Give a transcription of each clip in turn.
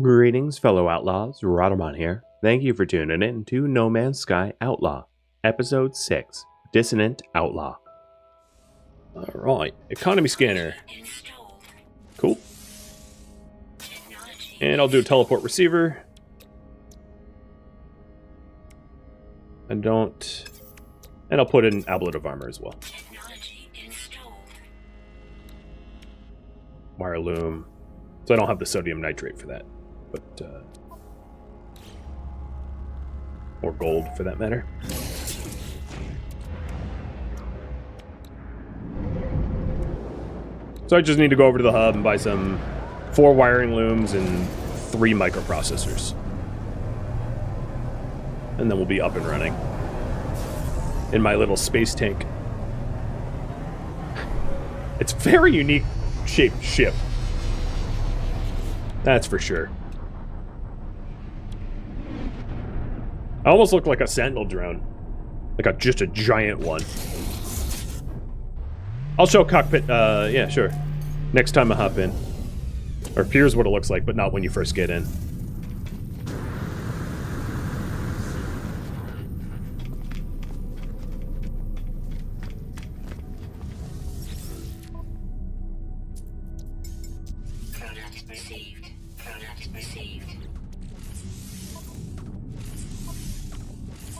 Greetings, fellow outlaws. Rhadamant here. Thank you for tuning in to No Man's Sky Outlaw, Episode 6, Dissonant Outlaw. Alright, economy scanner. Cool. And I'll do a teleport receiver. And I'll put in ablet of armor as well. Wire loom. So I don't have the sodium nitrate for that. But, or gold for that matter. So I just need to go over to the hub and buy some 4 wiring looms and 3 microprocessors. And then we'll be up and running in my little space tank. It's a very unique shaped ship. That's for sure. I almost look like a sentinel drone. Like just a giant one. I'll show cockpit, yeah, sure. Next time I hop in. Or here's what it looks like, but not when you first get in.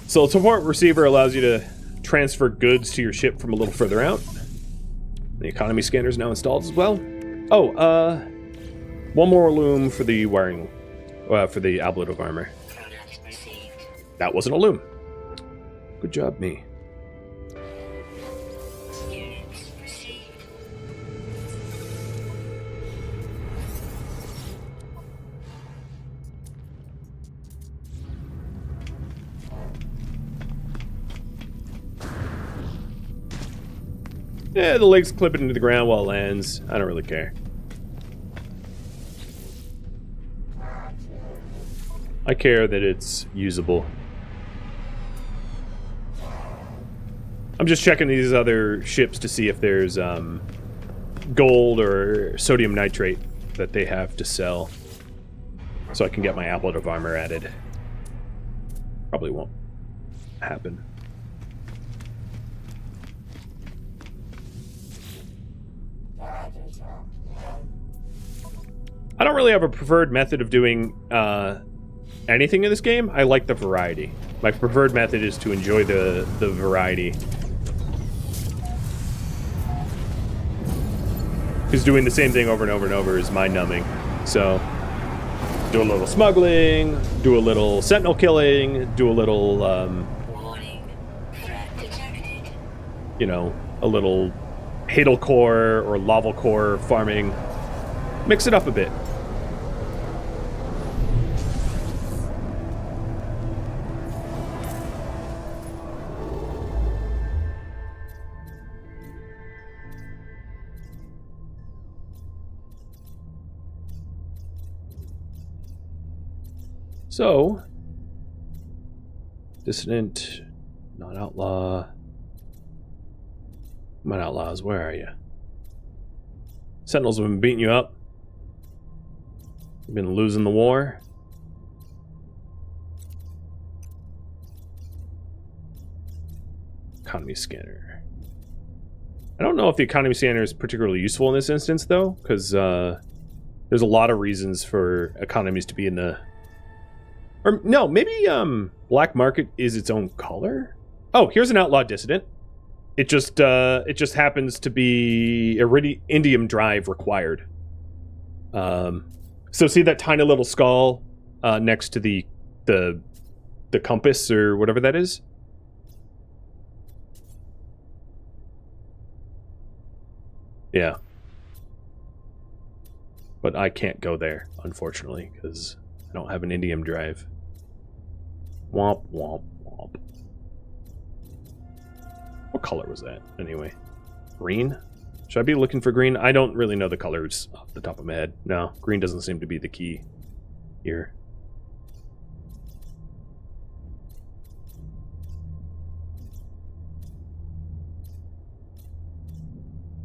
So the support receiver allows you to transfer goods to your ship from a little further out. The economy scanner is now installed as well. Oh, one more loom for the wiring, for the ablet of armor. That wasn't a loom. Good job, me. Yeah, the legs clip it into the ground while it lands. I don't really care. I care that it's usable. I'm just checking these other ships to see if there's gold or sodium nitrate that they have to sell. So I can get my ablet of armor added. Probably won't happen. I don't really have a preferred method of doing anything in this game. I like the variety. My preferred method is to enjoy the variety. Because doing the same thing over and over and over is mind-numbing. So, do a little smuggling, do a little sentinel killing, do a little, you know, a little hadal core or laval core farming. Mix it up a bit. So, Dissonant, not outlaw. Come on, outlaws, where are you? Sentinels have been beating you up. You've been losing the war. Economy scanner. I don't know if the economy scanner is particularly useful in this instance, though, because there's a lot of reasons for economies to be in the... Or, no, maybe black market is its own color? Oh, here's an outlaw dissident. It just happens to be iridium drive required. So see that tiny little skull next to the compass or whatever that is? Yeah. But I can't go there, unfortunately, because I don't have an indium drive. Womp, womp, womp. What color was that, anyway? Green? Should I be looking for green? I don't really know the colors off the top of my head. No, green doesn't seem to be the key here.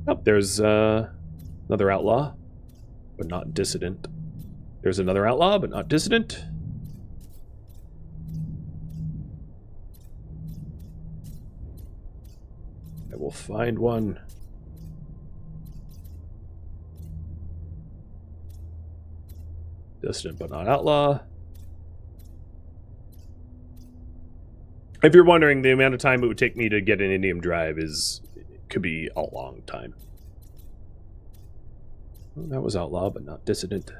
Oh, there's another outlaw, but not dissident. There's another outlaw, but not Dissonant. I will find one. Dissonant, but not outlaw. If you're wondering, the amount of time it would take me to get an Indian drive could be a long time. Well, that was outlaw, but not Dissonant.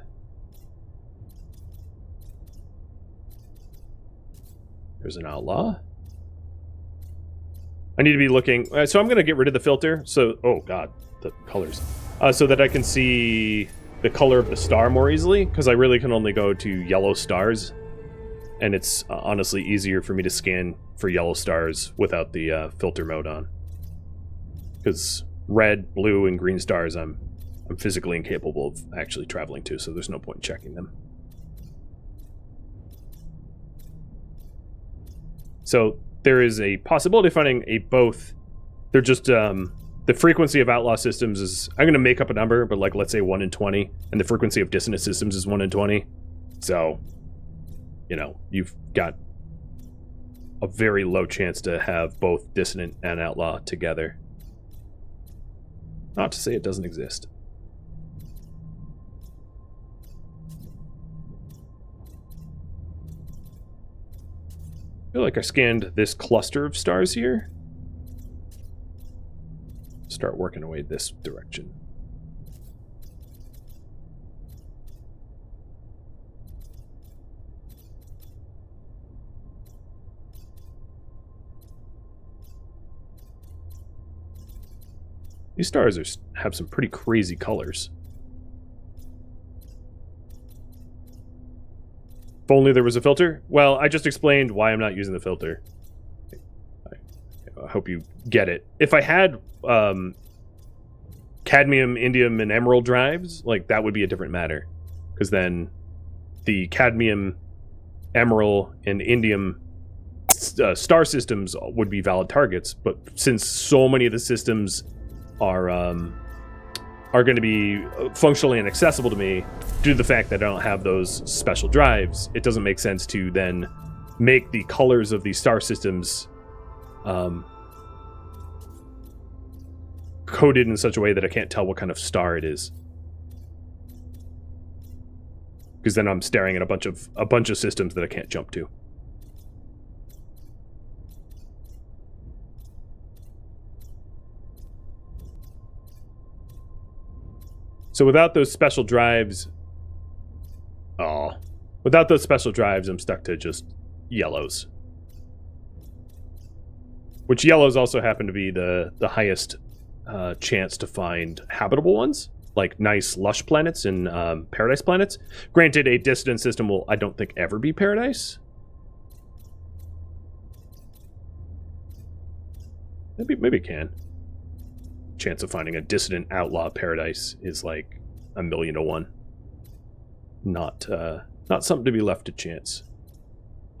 There's an outlaw. I need to be looking. So I'm going to get rid of the filter. So, oh god, the colors. So that I can see the color of the star more easily, because I really can only go to yellow stars. And it's honestly easier for me to scan for yellow stars without the filter mode on. Because red, blue, and green stars I'm physically incapable of actually traveling to, so there's no point in checking them. So there is a possibility of finding a both. They're just, the frequency of outlaw systems is, I'm going to make up a number, but like let's say 1 in 20, and the frequency of dissonant systems is 1 in 20. So, you know, you've got a very low chance to have both dissonant and outlaw together. Not to say it doesn't exist. I feel like I scanned this cluster of stars here. Start working away this direction. These stars have some pretty crazy colors. If only there was a filter. Well, I just explained why I'm not using the filter. I hope you get it. If I had cadmium, indium, and emerald drives, like that would be a different matter. Because then the cadmium, emerald, and indium star systems would be valid targets. But since so many of the systems are going to be functionally inaccessible to me due to the fact that I don't have those special drives, it doesn't make sense to then make the colors of these star systems coded in such a way that I can't tell what kind of star it is. Because then I'm staring at a bunch of systems that I can't jump to. So without those special drives, I'm stuck to just yellows. Which yellows also happen to be the highest chance to find habitable ones, like nice lush planets and paradise planets. Granted, a dissonant system will, I don't think, ever be paradise. Maybe it can. Chance of finding a dissonant outlaw paradise is like 1,000,000 to 1. Not something to be left to chance.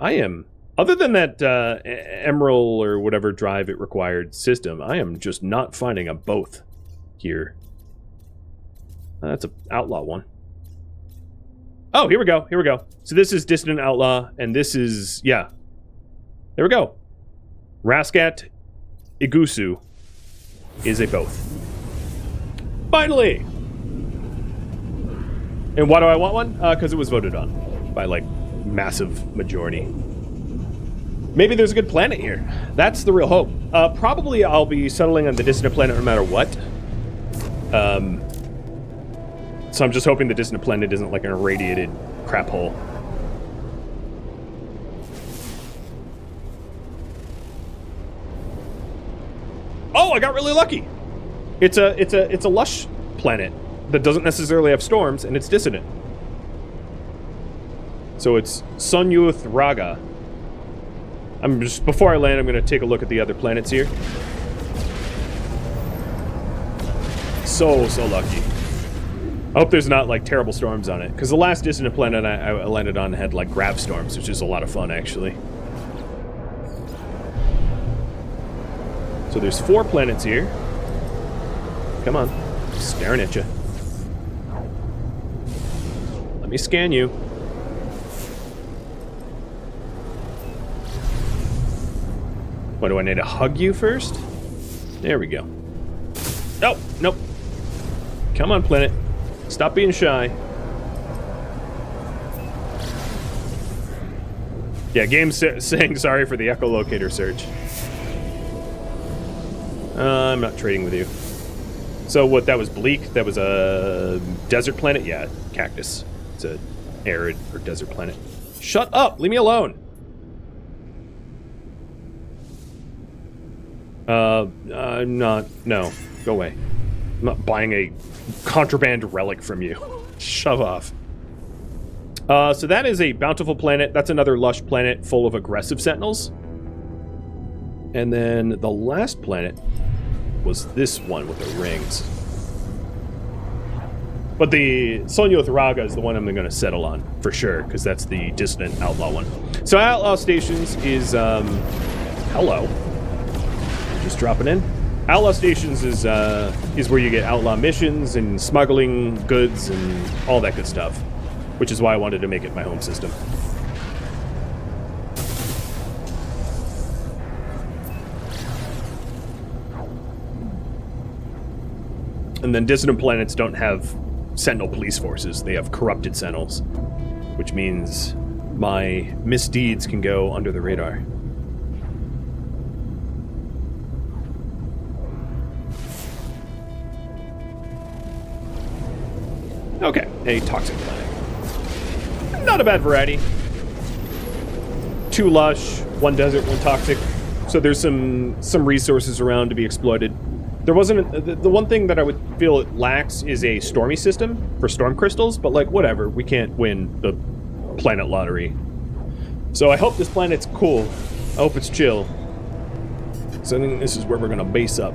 I am, other than that emerald or whatever drive it required system, I am just not finding a both here. That's an outlaw one. Oh, here we go. So this is dissonant outlaw, and this is, yeah. There we go. Rascat Igusu is a both. Finally! And why do I want one? Because it was voted on by, like, massive majority. Maybe there's a good planet here. That's the real hope. Probably I'll be settling on the dissonant planet no matter what. So I'm just hoping the dissonant planet isn't like an irradiated crap hole. Oh, I got really lucky. It's a lush planet that doesn't necessarily have storms, and it's dissonant. So it's Sunyuth Raga. Before I land, I'm going to take a look at the other planets here. So lucky. I hope there's not like terrible storms on it, because the last dissonant planet I landed on had like grav storms, which is a lot of fun actually. So there's 4 planets here. Come on. Staring at you. Let me scan you. What, do I need to hug you first? There we go. Oh, nope. Come on, planet. Stop being shy. Yeah, game's saying sorry for the echolocator search. I'm not trading with you. So what, that was bleak? That was a desert planet? Yeah, cactus. It's a arid or desert planet. Shut up! Leave me alone! I'm not... No. Go away. I'm not buying a contraband relic from you. Shove off. So that is a bountiful planet. That's another lush planet full of aggressive sentinels. And then the last planet was this one with the rings. But the Sonyothraga is the one I'm going to settle on, for sure, because that's the Dissonant Outlaw one. So Outlaw Stations is, hello. Just dropping in. Outlaw Stations is where you get outlaw missions and smuggling goods and all that good stuff, which is why I wanted to make it my home system. And then Dissonant planets don't have Sentinel police forces. They have corrupted Sentinels, which means my misdeeds can go under the radar. Okay, a toxic planet. Not a bad variety. 2 lush, 1 desert, 1 toxic. So there's some resources around to be exploited. There wasn't... The one thing that I would feel it lacks is a stormy system for storm crystals, but like, whatever. We can't win the planet lottery. So I hope this planet's cool. I hope it's chill. So I think this is where we're gonna base up.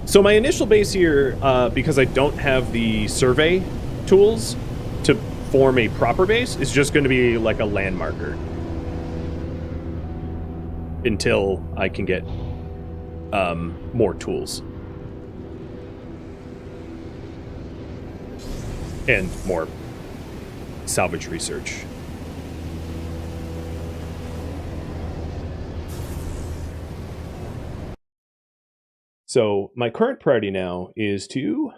So my initial base here, because I don't have the survey tools to form a proper base, is just going to be like a landmarker. Until I can get more tools. And more salvage research. So my current priority now is to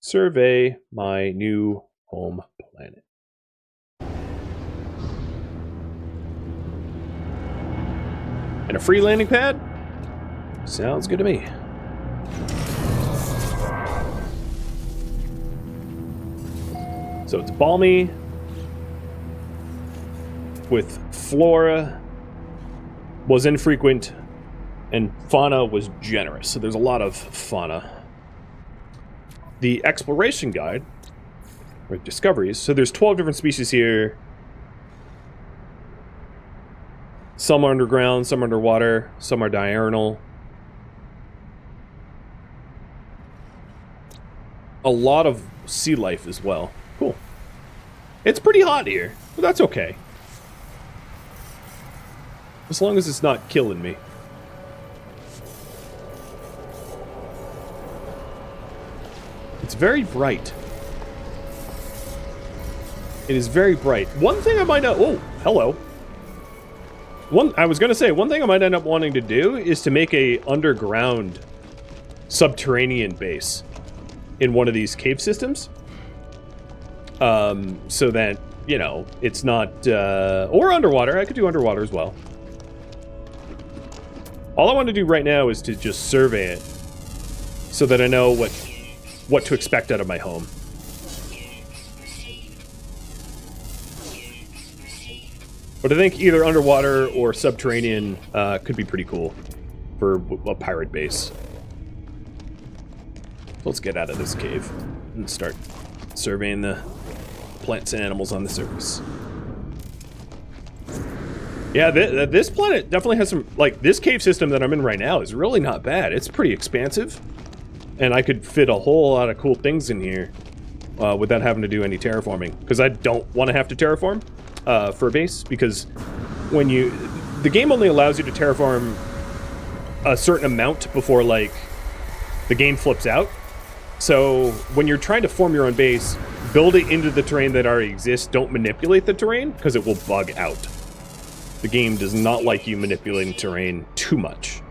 survey my new home planet. And a free landing pad? Sounds good to me. So it's balmy, with flora, was infrequent, and fauna was generous, so there's a lot of fauna. The exploration guide, or discoveries, so there's 12 different species here. Some are underground, some are underwater, some are diurnal. A lot of sea life as well. Cool. It's pretty hot here, but that's okay. As long as it's not killing me. It's very bright. It is very bright. One thing I might not... Oh, hello. I was going to say, one thing I might end up wanting to do is to make a underground subterranean base in one of these cave systems. So that, you know, it's not... or underwater. I could do underwater as well. All I want to do right now is to just survey it so that I know what to expect out of my home. But I think either underwater or subterranean could be pretty cool for a pirate base. Let's get out of this cave and start surveying the plants and animals on the surface. Yeah, this planet definitely has some... Like, this cave system that I'm in right now is really not bad. It's pretty expansive. And I could fit a whole lot of cool things in here without having to do any terraforming. Because I don't want to have to terraform for a base. Because when you... The game only allows you to terraform a certain amount before, like, the game flips out. So when you're trying to form your own base, build it into the terrain that already exists. Don't manipulate the terrain, because it will bug out. The game does not like you manipulating terrain too much.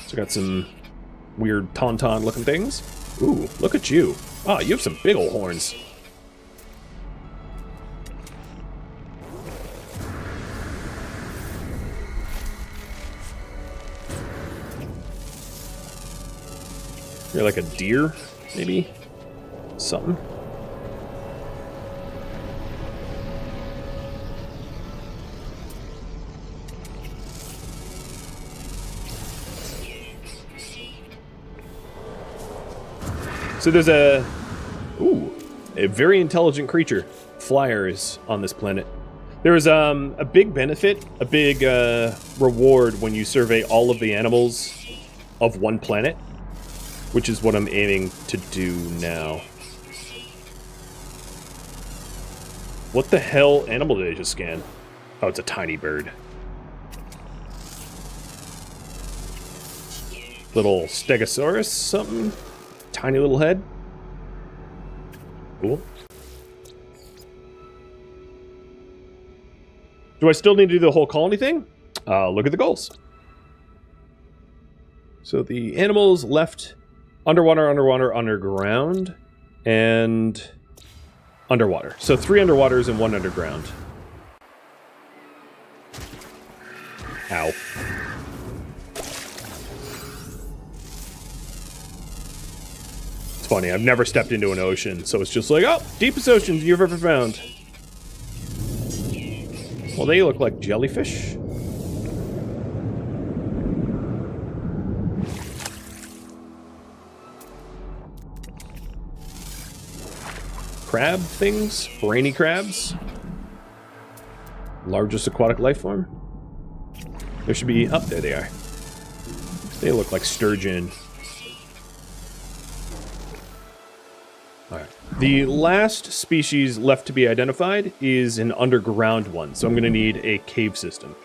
So got some weird tauntaun looking things. Ooh, look at you. Oh, you have some big ol' horns. You're like a deer, maybe? Something. So there's a very intelligent creature. Flyer is on this planet. There is a big benefit, a big reward when you survey all of the animals of one planet, which is what I'm aiming to do now. What the hell animal did I just scan? Oh, it's a tiny bird. Little stegosaurus, something. Tiny little head. Cool. Do I still need to do the whole colony thing? Look at the goals. So the animals left underwater, underwater, underground, and underwater. So 3 underwaters and 1 underground. Ow. It's funny, I've never stepped into an ocean, so it's just like, oh, deepest oceans you've ever found. Well, they look like jellyfish. Crab things? Brainy crabs? Largest aquatic life form? There should be... up there they are. They look like sturgeon. Alright. The last species left to be identified is an underground one, so I'm going to need a cave system.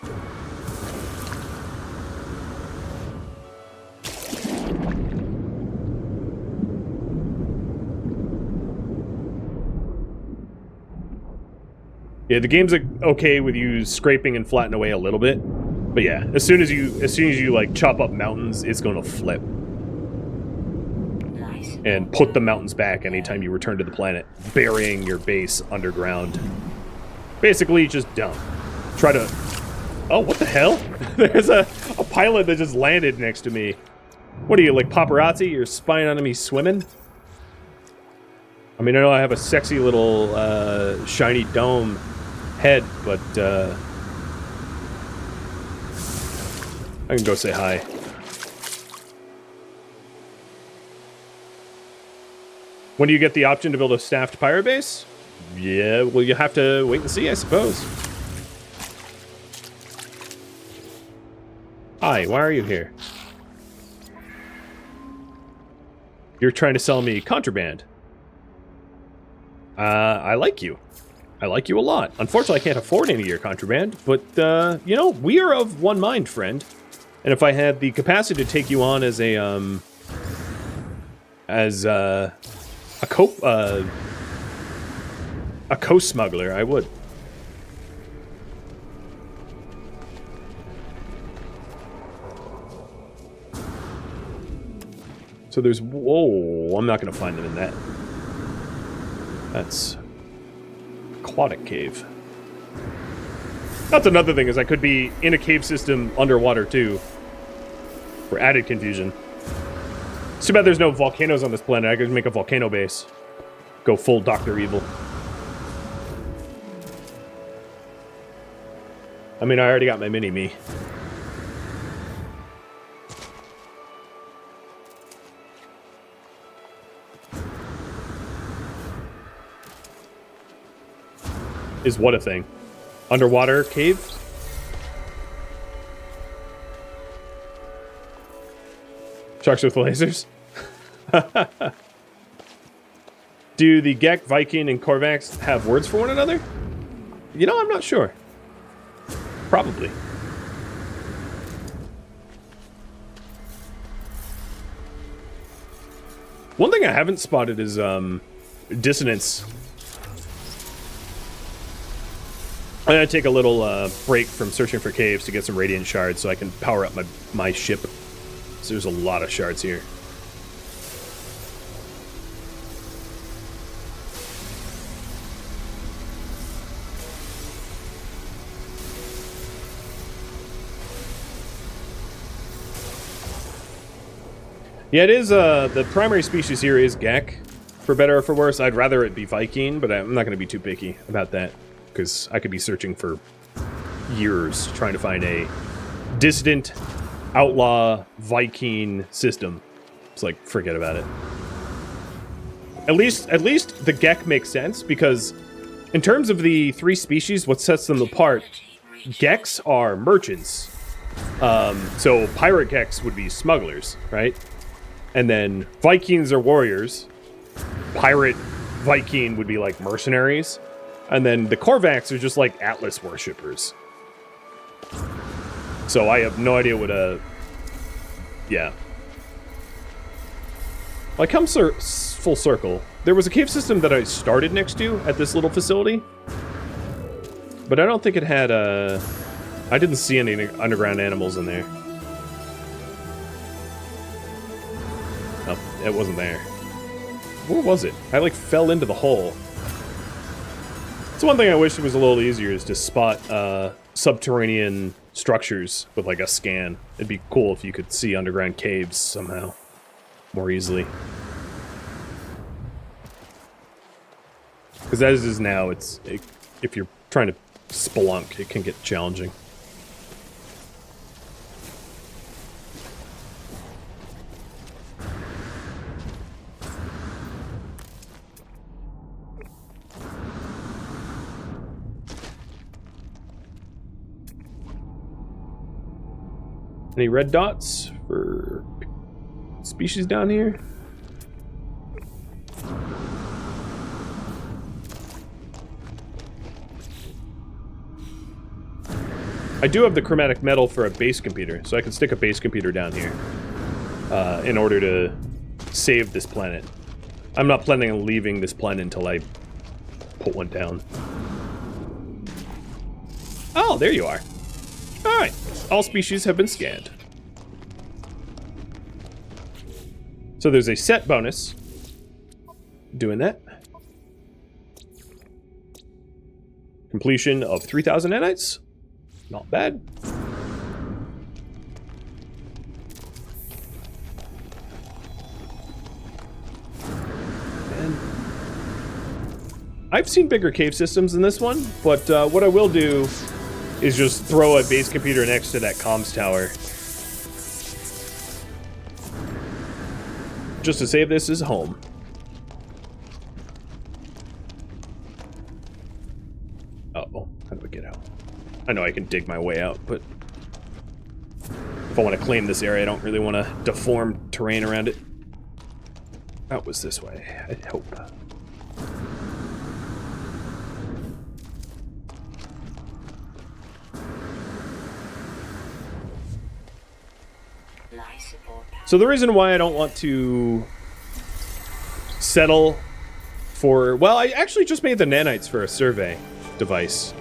Yeah, the game's okay with you scraping and flattening away a little bit, but yeah, as soon as you like chop up mountains, it's going to flip and put the mountains back anytime you return to the planet, burying your base underground. Basically, just dump. Try to... Oh, what the hell? There's a pilot that just landed next to me. What are you, like paparazzi? You're spying on me swimming? I mean, I know I have a sexy little shiny dome head, but I can go say hi. When do you get the option to build a staffed pirate base? Yeah, well, you have to wait and see, I suppose. Hi, why are you here? You're trying to sell me contraband. I like you. I like you a lot. Unfortunately, I can't afford any of your contraband, but, you know, we are of one mind, friend. And if I had the capacity to take you on as a co-smuggler, I would. So there's... Whoa, I'm not going to find them in that. That's... aquatic cave. That's another thing, is I could be in a cave system underwater, too. For added confusion. It's too bad there's no volcanoes on this planet. I could make a volcano base. Go full Dr. Evil. I mean, I already got my mini-me. Is what a thing? Underwater cave? Sharks with lasers? Do the Geck, Viking, and Korvax have words for one another? You know, I'm not sure. Probably. One thing I haven't spotted is dissonance. I'm gonna take a little break from searching for caves to get some radiant shards so I can power up my ship. So there's a lot of shards here. Yeah, it is, the primary species here is Geck, for better or for worse. I'd rather it be Viking, but I'm not going to be too picky about that, because I could be searching for years trying to find a dissident, outlaw, Viking system. It's like, forget about it. At least the Geck makes sense, because in terms of the three species, what sets them apart, Gecks are merchants. So pirate Gecks would be smugglers, right? And then Vikings are warriors. Pirate Viking would be like mercenaries. And then the Korvax are just like Atlas worshippers. So I have no idea what a... Yeah. Well, I come full circle. There was a cave system that I started next to at this little facility. But I don't think it had a... I didn't see any underground animals in there. Oh, it wasn't there. Where was it? I, like, fell into the hole. It's one thing I wish it was a little easier is to spot subterranean structures with, like, a scan. It'd be cool if you could see underground caves somehow more easily. Because as is now, if you're trying to spelunk, it can get challenging. Any red dots for species down here? I do have the chromatic metal for a base computer, so I can stick a base computer down here in order to save this planet. I'm not planning on leaving this planet until I put one down. Oh, there you are. Alright, all species have been scanned. So there's a set bonus. Doing that. Completion of 3,000 nanites. Not bad. And I've seen bigger cave systems than this one, but what I will do is just throw a base computer next to that comms tower. Just to save this as home. Uh-oh, how do I get out? I know I can dig my way out, but if I want to claim this area, I don't really want to deform terrain around it. That was this way, I hope. So the reason why I don't want to settle for... Well, I actually just made the nanites for a survey device.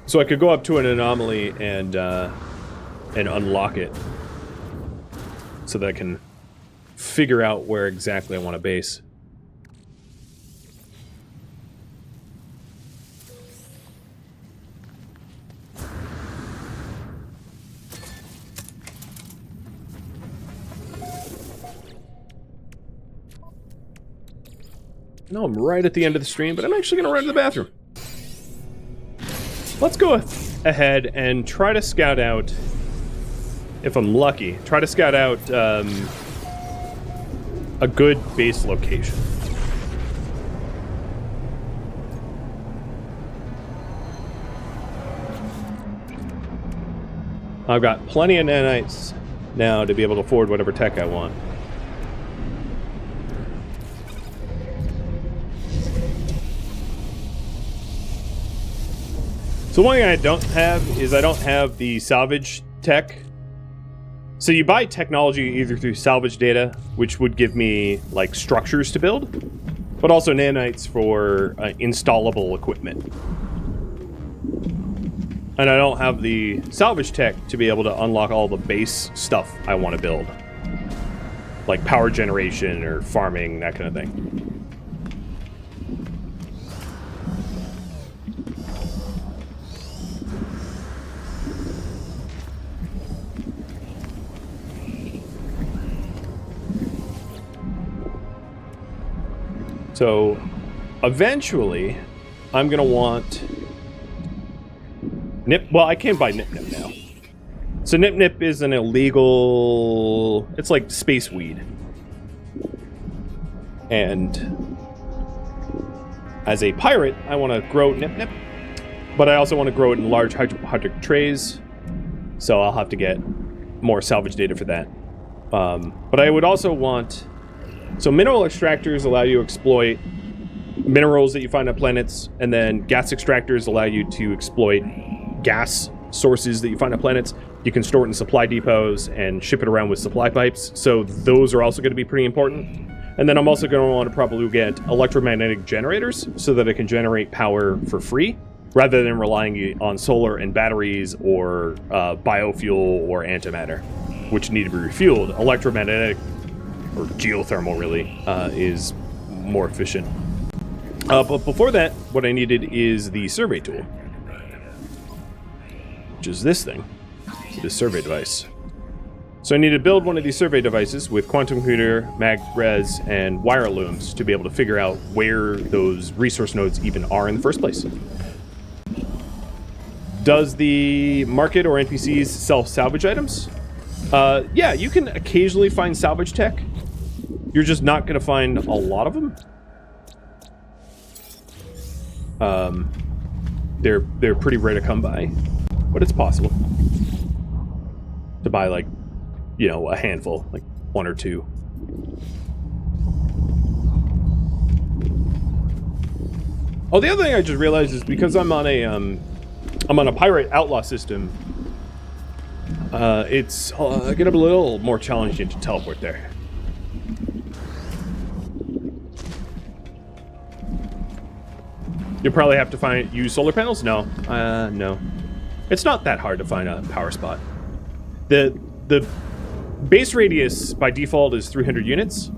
So I could go up to an anomaly and unlock it. So that I can figure out where exactly I want to base. No, I'm right at the end of the stream, but I'm actually going to run to the bathroom. Let's go ahead and try to scout out, if I'm lucky, try to scout out a good base location. I've got plenty of nanites now to be able to afford whatever tech I want. So one thing I don't have is I don't have the salvage tech. So you buy technology either through salvage data, which would give me like structures to build, but also nanites for installable equipment. And I don't have the salvage tech to be able to unlock all the base stuff I want to build. Like power generation or farming, that kind of thing. So, eventually, I'm gonna want Nip. Well, I can buy Nip Nip now. So Nip Nip is an illegal. It's like space weed, and as a pirate, I want to grow Nip Nip, but I also want to grow it in large hydric trays. So I'll have to get more salvage data for that. But I would also want. So mineral extractors allow you to exploit minerals that you find on planets, and then gas extractors allow you to exploit gas sources that you find on planets. You can store it in supply depots and ship it around with supply pipes, so those are also going to be pretty important. And then I'm also going to want to probably get electromagnetic generators so that I can generate power for free, rather than relying on solar and batteries or biofuel or antimatter, which need to be refueled. Electromagnetic or geothermal really is more efficient. But before that, what I needed is the survey tool, which is this thing, this survey device. So I need to build one of these survey devices with quantum computer, mag res, and wire looms to be able to figure out where those resource nodes even are in the first place. Does the market or NPCs sell salvage items? Yeah, you can occasionally find salvage tech. You're just not going to find a lot of them. They're pretty rare to come by, but it's possible to buy, like, you know, a handful, like one or two. Oh, the other thing I just realized is because I'm on a pirate outlaw system, it's gonna be a little more challenging to teleport there. You'll probably have to use solar panels? No. No. It's not that hard to find a power spot. The base radius by default is 300 units.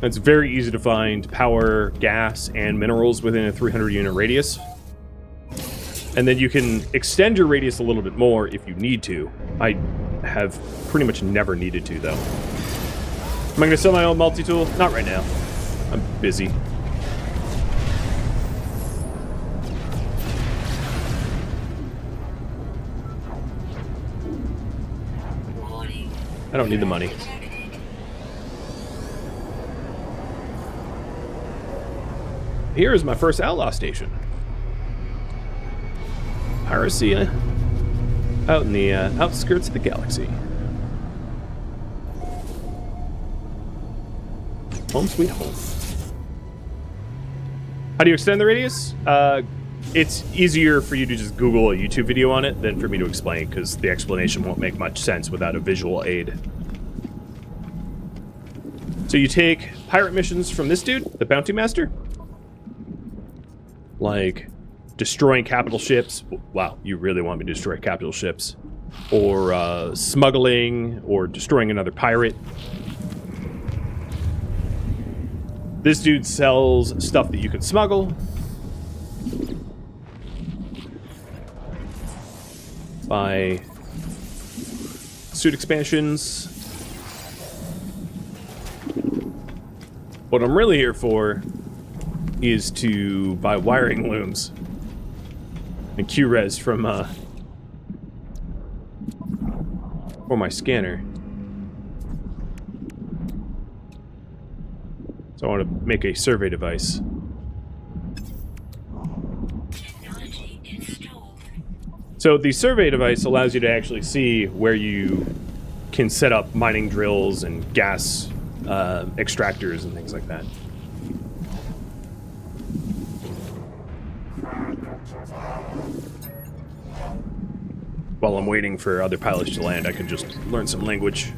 It's very easy to find power, gas, and minerals within a 300 unit radius. And then you can extend your radius a little bit more if you need to. I have pretty much never needed to, though. Am I going to sell my own multi-tool? Not right now. I'm busy. I don't need the money. Here is my first Outlaw Station. Piracy out in the outskirts of the galaxy. Home sweet home. How do you extend the radius? It's easier for you to just Google a YouTube video on it than for me to explain, because the explanation won't make much sense without a visual aid. So you take pirate missions from this dude, the Bounty Master. Like destroying capital ships. Wow, you really want me to destroy capital ships. Or smuggling, or destroying another pirate. This dude sells stuff that you can smuggle. Buy suit expansions. What I'm really here for is to buy wiring looms and Q-res from for my scanner. So I want to make a survey device. So the survey device allows you to actually see where you can set up mining drills and gas extractors and things like that. while I'm waiting for other pilots to land, I can just learn some language.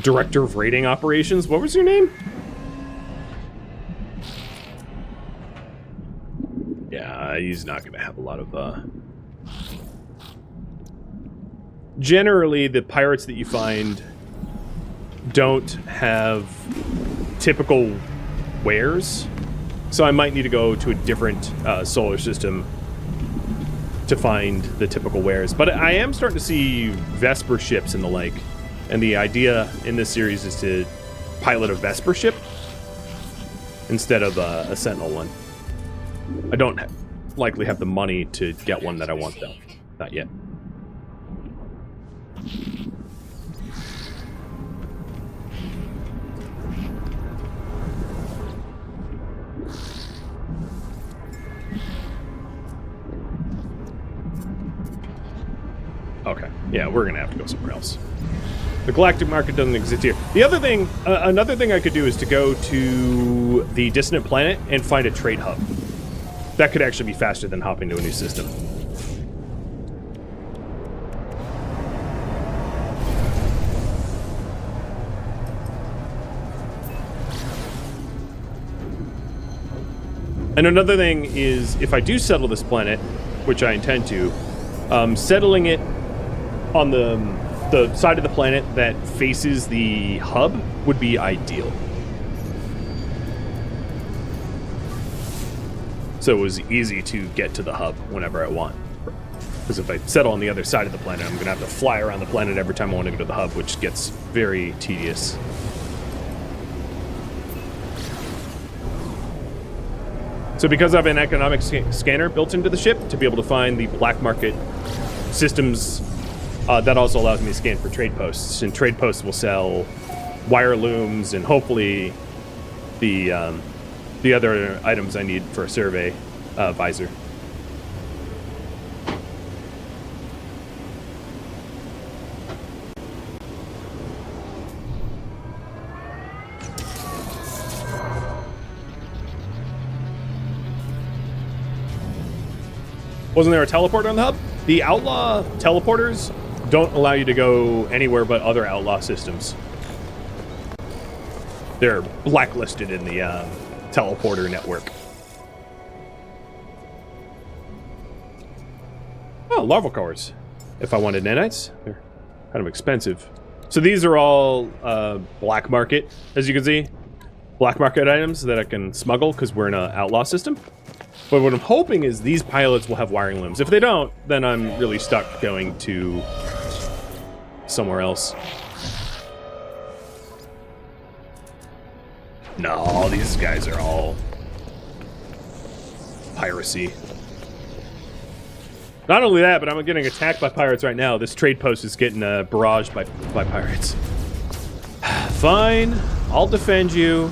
Director of Raiding Operations. What was your name? Yeah, he's not going to have a lot of... Generally, the pirates that you find don't have typical wares, so I might need to go to a different solar system to find the typical wares. But I am starting to see Vesper ships and the like. And the idea in this series is to pilot a Vesper ship instead of a Sentinel one. I don't likely have the money to get one that I want, though. Not yet. Okay. Yeah, we're gonna have to go somewhere else. The galactic market doesn't exist here. The other thing, another thing I could do is to go to the Dissonant planet and find a trade hub. That could actually be faster than hopping to a new system. And another thing is, if I do settle this planet, which I intend to, settling it on the side of the planet that faces the hub would be ideal. So it was easy to get to the hub whenever I want. Because if I settle on the other side of the planet, I'm going to have to fly around the planet every time I want to go to the hub, which gets very tedious. So because I have an economic scanner built into the ship to be able to find the black market systems, that also allows me to scan for trade posts. And trade posts will sell wire looms and hopefully the other items I need for a survey visor. Wasn't there a teleporter on the hub? The Outlaw teleporters don't allow you to go anywhere but other Outlaw systems. They're blacklisted in the teleporter network. Oh, larval cores. If I wanted nanites, they're kind of expensive. So these are all black market, as you can see. Black market items that I can smuggle because we're in an Outlaw system. But what I'm hoping is these pilots will have wiring looms. If they don't, then I'm really stuck going to somewhere else. No, these guys are all piracy. Not only that, but I'm getting attacked by pirates right now. This trade post is getting barraged by pirates. Fine, I'll defend you.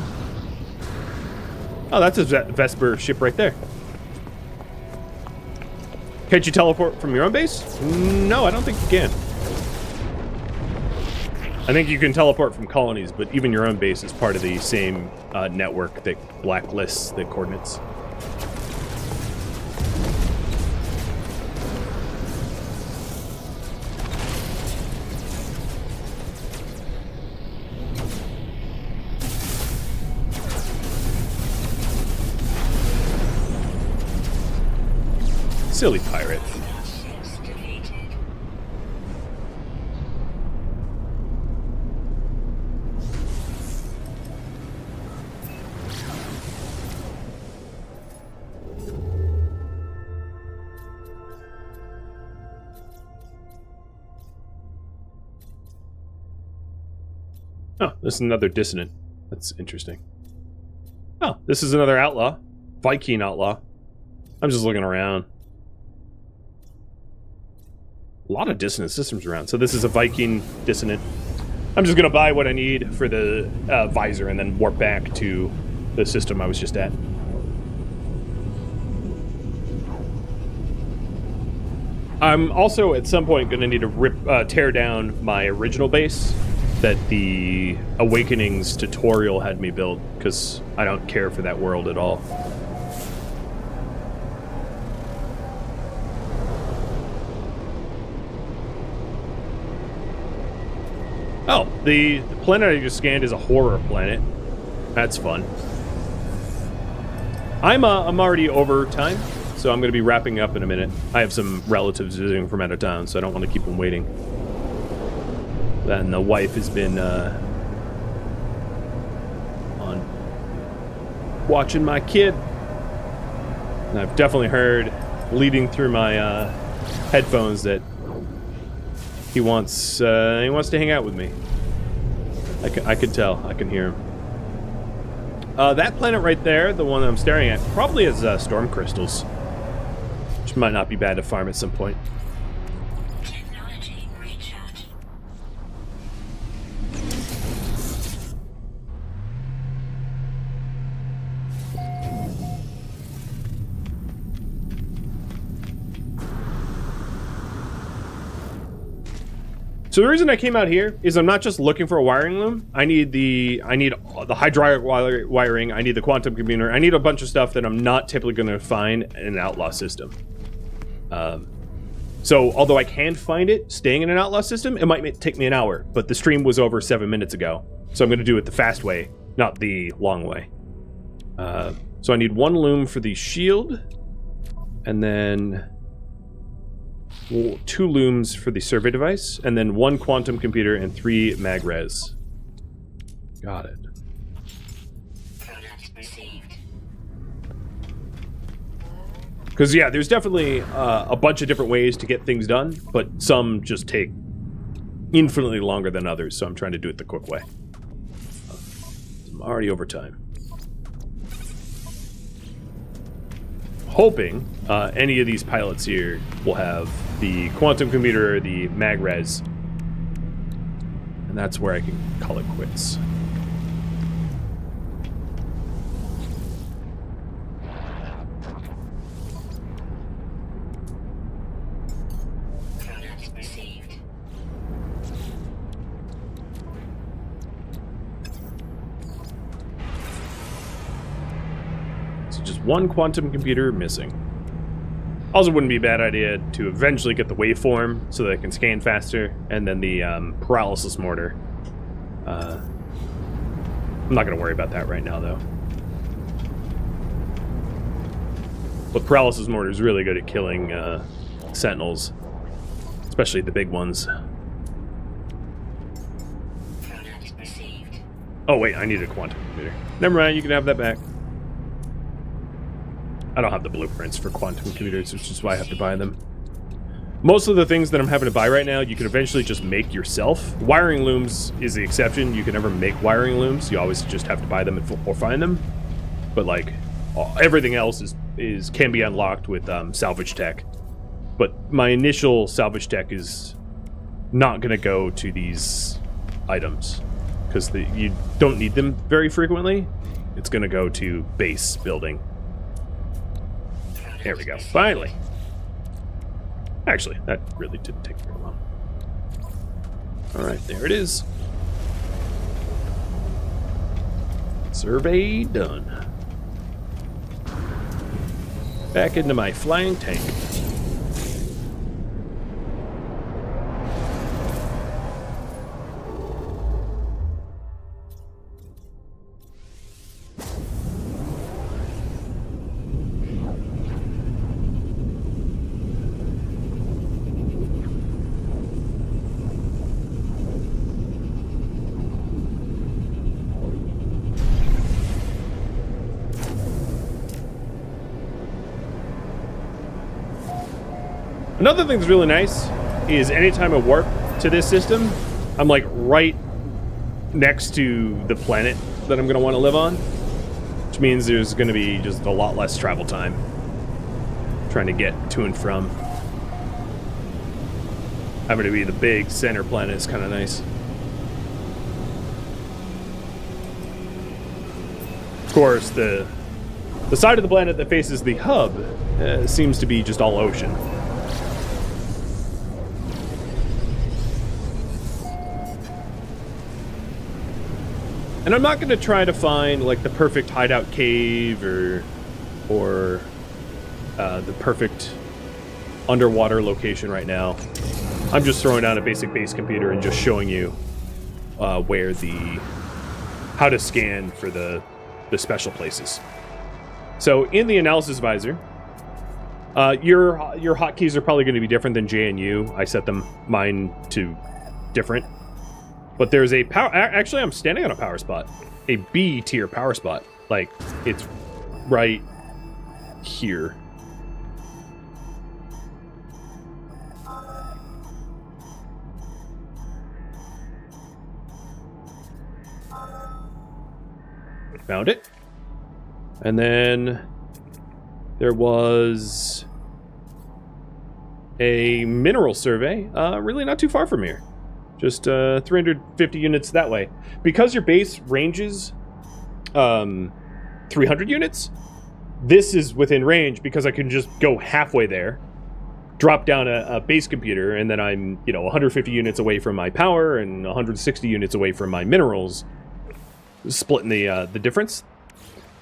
Oh, that's a Vesper ship right there. Can't you teleport from your own base? No, I don't think you can. I think you can teleport from colonies, but even your own base is part of the same network that blacklists the coordinates. Silly pirate. Oh, this is another Dissonant. That's interesting. Oh, this is another Outlaw. Viking Outlaw. I'm just looking around. A lot of Dissonant systems around. So this is a Viking Dissonant. I'm just going to buy what I need for the visor and then warp back to the system I was just at. I'm also at some point going to need to tear down my original base that the Awakenings tutorial had me build, because I don't care for that world at all. Oh, the planet I just scanned is a horror planet. That's fun. I'm already over time, so I'm going to be wrapping up in a minute. I have some relatives visiting from out of town, so I don't want to keep them waiting. Then the wife has been on watching my kid. And I've definitely heard leading through my headphones that he wants to hang out with me. I can tell. I can hear him. That planet right there, the one I'm staring at, probably has storm crystals, which might not be bad to farm at some point. Technology recharge. So the reason I came out here is I'm not just looking for a wiring loom. I need the hydraulic wiring. I need the quantum computer. I need a bunch of stuff that I'm not typically going to find in an Outlaw system. So although I can find it staying in an Outlaw system, it might take me an hour. But the stream was over 7 minutes ago, so I'm going to do it the fast way, not the long way. So I need one loom for the shield, and then 2 looms for the survey device, and then 1 quantum computer and 3 mag res. Got it. Because, yeah, there's definitely a bunch of different ways to get things done, but some just take infinitely longer than others, so I'm trying to do it the quick way. I'm already over time. Hoping any of these pilots here will have the quantum computer or the mag res, and that's where I can call it quits. Just 1 quantum computer missing. Also wouldn't be a bad idea to eventually get the waveform so that I can scan faster, and then the paralysis mortar. I'm not going to worry about that right now, though. But paralysis mortar is really good at killing sentinels, especially the big ones. Oh wait, I need a quantum computer. Never mind, you can have that back. I don't have the blueprints for quantum computers, which is why I have to buy them. Most of the things that I'm having to buy right now, you can eventually just make yourself. Wiring looms is the exception. You can never make wiring looms. You always just have to buy them or find them. But like everything else can be unlocked with Salvage Tech. But my initial Salvage Tech is not going to go to these items because you don't need them very frequently. It's going to go to base building. There we go. Finally. Actually, that really didn't take very long. Alright, there it is. Survey done. Back into my flying tank. Another thing that's really nice is anytime I warp to this system, I'm like right next to the planet that I'm going to want to live on, which means there's going to be just a lot less travel time trying to get to and from. Having to be the big center planet is kind of nice. Of course, the side of the planet that faces the hub seems to be just all ocean. And I'm not going to try to find like the perfect hideout cave or the perfect underwater location right now. I'm just throwing down a basic base computer and just showing you how to scan for the special places. So in the analysis visor, your hotkeys are probably going to be different than J and U. I set mine to different. But there's a power... Actually, I'm standing on a power spot. A B tier power spot. Like, it's right here. Found it. And then there was a mineral survey, really not too far from here. Just 350 units that way. Because your base ranges 300 units, this is within range because I can just go halfway there, drop down a base computer, and then I'm, 150 units away from my power and 160 units away from my minerals, splitting the difference.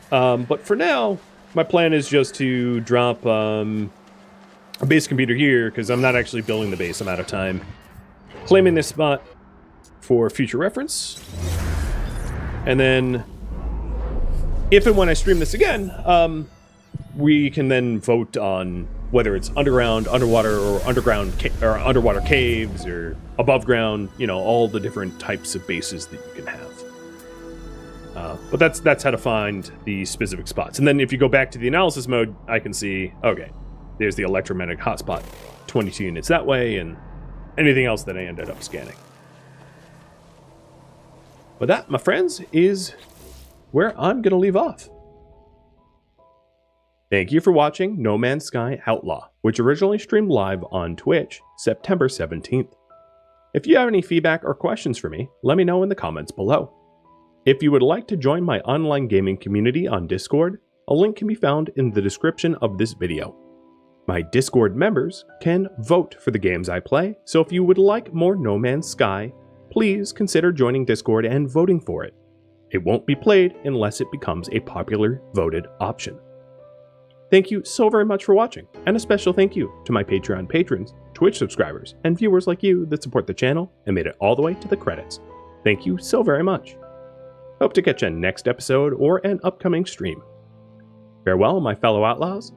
But for now, my plan is just to drop a base computer here because I'm not actually building the base. I'm out of time. Claiming this spot for future reference. And then, if and when I stream this again, we can then vote on whether it's underground, underwater, or underwater caves, or above ground, all the different types of bases that you can have. But that's how to find the specific spots. And then if you go back to the analysis mode, I can see, okay, there's the electromagnetic hotspot, 22 units that way, and anything else that I ended up scanning. But that, my friends, is where I'm going to leave off. Thank you for watching No Man's Sky Outlaw, which originally streamed live on Twitch, September 17th. If you have any feedback or questions for me, let me know in the comments below. If you would like to join my online gaming community on Discord, a link can be found in the description of this video. My Discord members can vote for the games I play, so if you would like more No Man's Sky, please consider joining Discord and voting for it. It won't be played unless it becomes a popular voted option. Thank you so very much for watching, and a special thank you to my Patreon patrons, Twitch subscribers, and viewers like you that support the channel and made it all the way to the credits. Thank you so very much. Hope to catch you next episode or an upcoming stream. Farewell, my fellow Outlaws,